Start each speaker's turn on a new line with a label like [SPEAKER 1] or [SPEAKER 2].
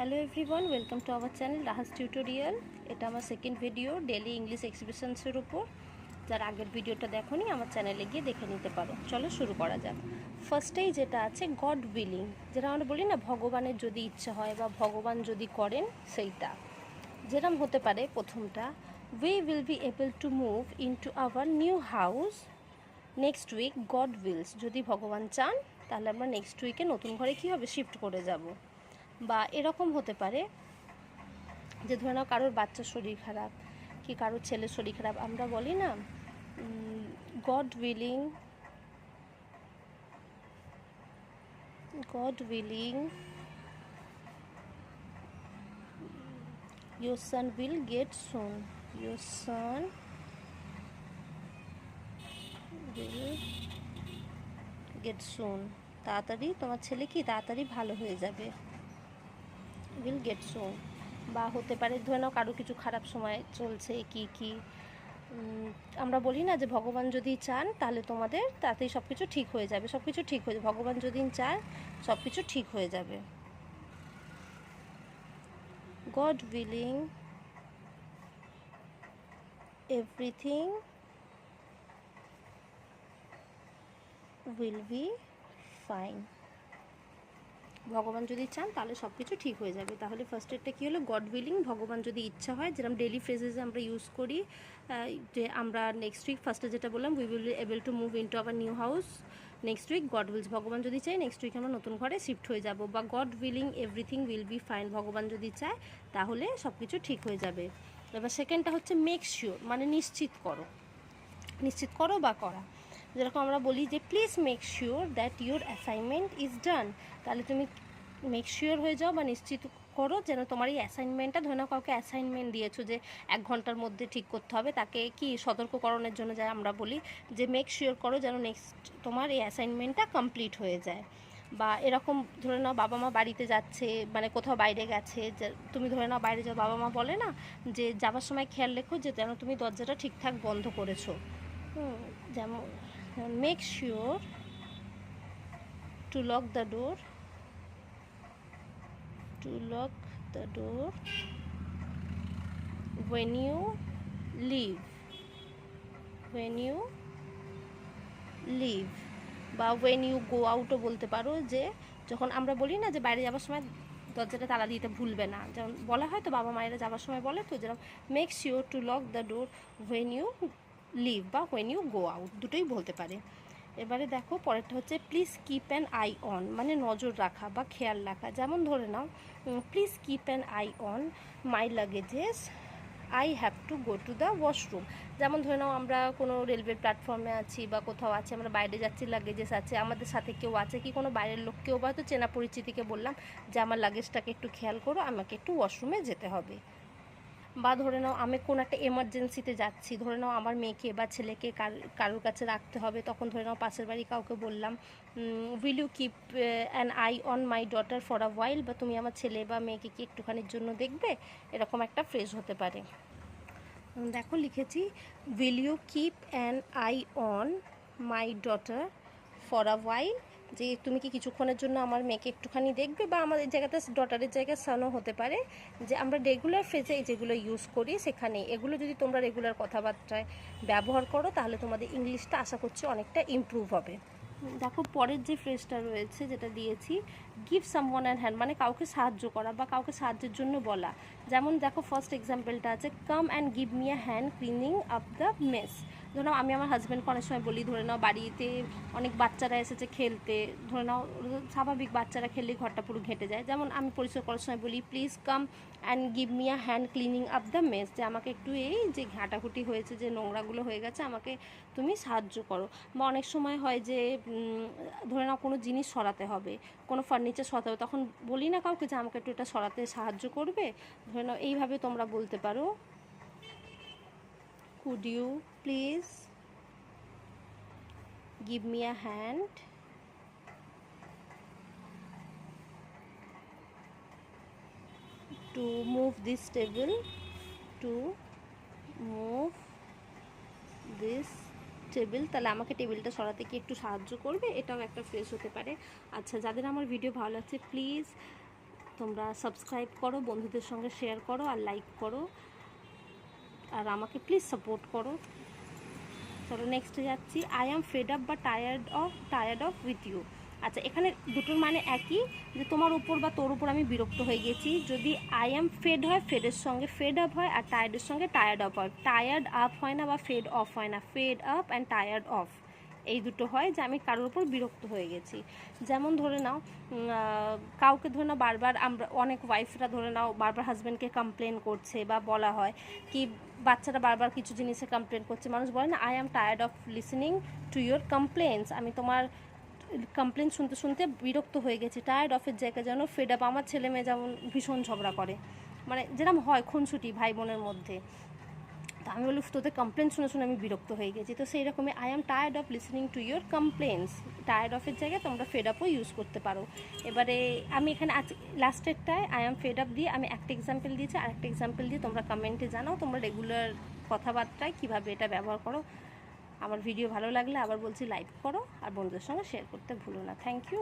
[SPEAKER 1] Hello everyone, welcome to our channel Rahaj tutorial. এটা আমার second video daily English এক্সপ্রেশনসের উপর। যার আগের ভিডিওটা দেখোনি আমার চ্যানেলে গিয়ে দেখে নিতে পারো। চলো শুরু করা যাক। ফার্স্টেই যেটা আছে গড উইলিং, যেটা আমরা বলি না ভগবানের যদি ইচ্ছা হয় বা ভগবান যদি করেন, সেইটা যেরকম হতে পারে। প্রথমটা, we will be able to move into our new house next week God wills. যদি ভগবান চান তাহলে আমরা নেক্সট উইকে নতুন ঘরে কী হবে, শিফট করে যাব। বা এরকম হতে পারে যে ধরে নাও কারোর বাচ্চার শরীর খারাপ কি কারোর ছেলের শরীর খারাপ, আমরা বলি না god willing your son will get soon, your son will get soon, তাড়াতাড়ি তোমার ছেলে কি তাড়াতাড়ি ভালো হয়ে যাবে, will get soon। বা হতে পারে ধরে নাও কারো কিছু খারাপ সময় চলছে কি আমরা বলি না যে ভগবান যদি চান তাহলে তোমাদের তাতেই সব কিছু ঠিক হয়ে যাবে, সব কিছু ঠিক হয়ে যাবে, ভগবান যদি চান সব কিছু ঠিক হয়ে যাবে। God willing everything will be fine, ভগবান যদি চান তাহলে সব কিছু ঠিক হয়ে যাবে। তাহলে ফার্স্ট এডটা কী হলো, গড উইলিং, ভগবান যদি ইচ্ছা হয়, যেরকম ডেলি ফ্রেজেসে আমরা ইউজ করি যে আমরা নেক্সট উইক ফার্স্টে যেটা বললাম we will be able to move into our new house next week God wills, ভগবান যদি চায় নেক্সট উইক আমরা নতুন ঘরে শিফট হয়ে যাব। বা god willing everything will be fine, ভগবান যদি চায় তাহলে সব কিছু ঠিক হয়ে যাবে। এবার সেকেন্ডটা হচ্ছে মেক শিওর, মানে নিশ্চিত করো বা করা। যেরকম আমরা বলি যে please make sure that your assignment is done, তাহলে তুমি মেক শিওর হয়ে যাও বা নিশ্চিত করো যেন তোমার এই অ্যাসাইনমেন্টটা, ধরে নাও কাউকে অ্যাসাইনমেন্ট দিয়েছো যে 1 ঘন্টার মধ্যে ঠিক করতে হবে, তাকে কি সতর্ককরণের জন্য যা আমরা বলি যে মেক শিওর করো যেন নেক্সট তোমার এই অ্যাসাইনমেন্টটা কমপ্লিট হয়ে যায়। বা এরকম ধরে নাও বাবা মা বাড়িতে যাচ্ছে, মানে কোথাও বাইরে গেছে, যে তুমি ধরে নাও বাইরে যাও, বাবা মা বলে না যে যাবার সময় খেয়াল রেখো যে যেন তুমি দরজাটা ঠিকঠাক বন্ধ করেছো। যেমন make sure to lock the door when you leave বা when you go outও বলতে পারো, যে যখন আমরা বলি না যে বাইরে যাওয়ার সময় দরজাটা তালা দিতে ভুলবে না, যেমন বলা হয় তো বাবা মায়েরা যাওয়ার সময় বলে তো, যেরকম make sure to lock the door when you leave বা when you go out, দুটোই বলতে পারে। এবারে দেখো পরেরটা হচ্ছে please keep an eye on, মানে নজর রাখা বা খেয়াল রাখা। যেমন ধরে নাও please keep an eye on my luggages, I have to go to the washroom. যেমন ধরে নাও আমরা কোনো রেলওয়ে প্ল্যাটফর্মে আছি বা কোথাও আছি, আমরা বাইরে যাচ্ছি, লাগেজেস আছে, আমাদের সাথে কেউ আছে কি কোনো বাইরের লোককেও বা তো চেনা পরিচিতিকে বললাম যে আমার লাগেজটাকে একটু খেয়াল করো, আমাকে একটু ওয়াশরুমে যেতে হবে। বা ধরে নাও আমি কোনো একটা এমার্জেন্সিতে যাচ্ছি, ধরে নাও আমার মেয়েকে বা ছেলেকে কারোর কাছে রাখতে হবে, তখন ধরে নাও পাশের বাড়ি কাউকে বললাম will you keep an eye on my daughter for a while, বা তুমি আমার ছেলে বা মেয়েকে কি একটুখানির জন্য দেখবে, এরকম একটা ফ্রেজ হতে পারে। দেখো লিখেছি will you keep an eye on my daughter for a while, যে তুমি কি কিছুক্ষণের জন্য আমার মেয়েকে একটুখানি দেখবে, বা আমাদের জায়গাতে ডটারের জায়গায় সানও হতে পারে। যে আমরা রেগুলার ফ্রেজে যেগুলো ইউজ করি সেখানে এগুলো যদি তোমরা রেগুলার কথাবার্তায় ব্যবহার করো তাহলে তোমাদের ইংলিশটা আশা করছি অনেকটা ইমপ্রুভ হবে। দেখো পরের যে ফ্রেজটা রয়েছে যেটা দিয়েছি গিভ সামওয়ান অ্যান হ্যান্ড, মানে কাউকে সাহায্য করা বা কাউকে সাহায্যের জন্য বলা। যেমন দেখো ফার্স্ট এক্সাম্পলটা আছে come and give me a hand cleaning up the mess. ধরে নাও আমি আমার হাজব্যান্ডকে অনেক সময় বলি, ধরে নাও বাড়িতে অনেক বাচ্চারা এসেছে খেলতে, ধরে নাও স্বাভাবিক বাচ্চারা খেললে ঘরটা পুরো ঘেঁটে যায়, যেমন আমি পরিষ্কার করার সময় বলি please come and give me a hand cleaning up the mess, যে আমাকে একটু এই যে ঘাঁটাঘুটি হয়েছে, যে নোংরাগুলো হয়ে গেছে, আমাকে তুমি সাহায্য করো। বা অনেক সময় হয় যে ধরে নাও কোনো জিনিস সরাতে হবে, কোনো ফার্নিচার সরাতে হবে, তখন বলি না কাউকে যে আমাকে একটু এটা সরাতে সাহায্য করবে, ধরে নাও এইভাবে তোমরা বলতে পারো could you please give me a hand to move this table তাহলে আমাকে টেবিলটা সরাতে কি একটু সাহায্য করবে, এটাও একটা ফ্রেজ হতে পারে। আচ্ছা, যাদের আমার ভিডিও ভালো লাগছে প্লিজ তোমরা সাবস্ক্রাইব করো, বন্ধুদের সঙ্গে শেয়ার করো আর লাইক করো, আর আমাকে প্লিজ সাপোর্ট করো। চলো নেক্সটে যাচ্ছি। আই অ্যাম ফেড আপ বা টায়ার্ড অফ উইথ ইউ। আচ্ছা, এখানে দুটোর মানে একই, যে তোমার উপর বা তোর উপর আমি বিরক্ত হয়ে গেছি। যদি আই অ্যাম ফেড হয়, ফেডের সঙ্গে ফেড আপ হয়, আর টায়ার্ডের সঙ্গে টায়ার্ড আপ হয়। টায়ার্ড আপ হয় না বা ফেড অফ হয় না, fed up and tired of, এই দুটো হয় যে আমি কারোর উপর বিরক্ত হয়ে গেছি। যেমন ধরে নাও কাউকে ধরে নাও বারবার, আমরা অনেক ওয়াইফরা ধরে নাও বারবার হাজব্যান্ডকে কমপ্লেন করছে, বা বলা হয় কি বাচ্চারা বারবার কিছু জিনিসে কমপ্লেন করছে, মানুষ বলে না I am tired of listening to your complaints, আমি তোমার কমপ্লেন শুনতে শুনতে বিরক্ত হয়ে গেছি। টায়ার্ড অফের জায়গায় যেন ফেড আপ। আমার ছেলে মেয়ে যেমন ভীষণ ঝগড়া করে, মানে যেরকম হয় খুনসুটি ভাই বোনের মধ্যে, তো আমি বলি তোদের কমপ্লেন শুনে শুনে আমি বিরক্ত হয়ে গেছি। তো সেই রকমই I am tired of listening to your complaints, tired অফের জায়গায় তোমরা ফেড আপও ইউজ করতে পারো। এবারে আমি এখানে আজ লাস্টেরটায় আই অ্যাম ফেড আপ দিয়ে আমি একটা এক্সাম্পল দিয়েছি, আর একটা এক্সাম্পল দিয়ে তোমরা কমেন্টে জানাও তোমরা রেগুলার কথাবার্তায় কীভাবে এটা ব্যবহার করো। আমার ভিডিও ভালো লাগলে আবার বলছি লাইক করো, আর বন্ধুদের সঙ্গে শেয়ার করতে ভুলো না। Thank you.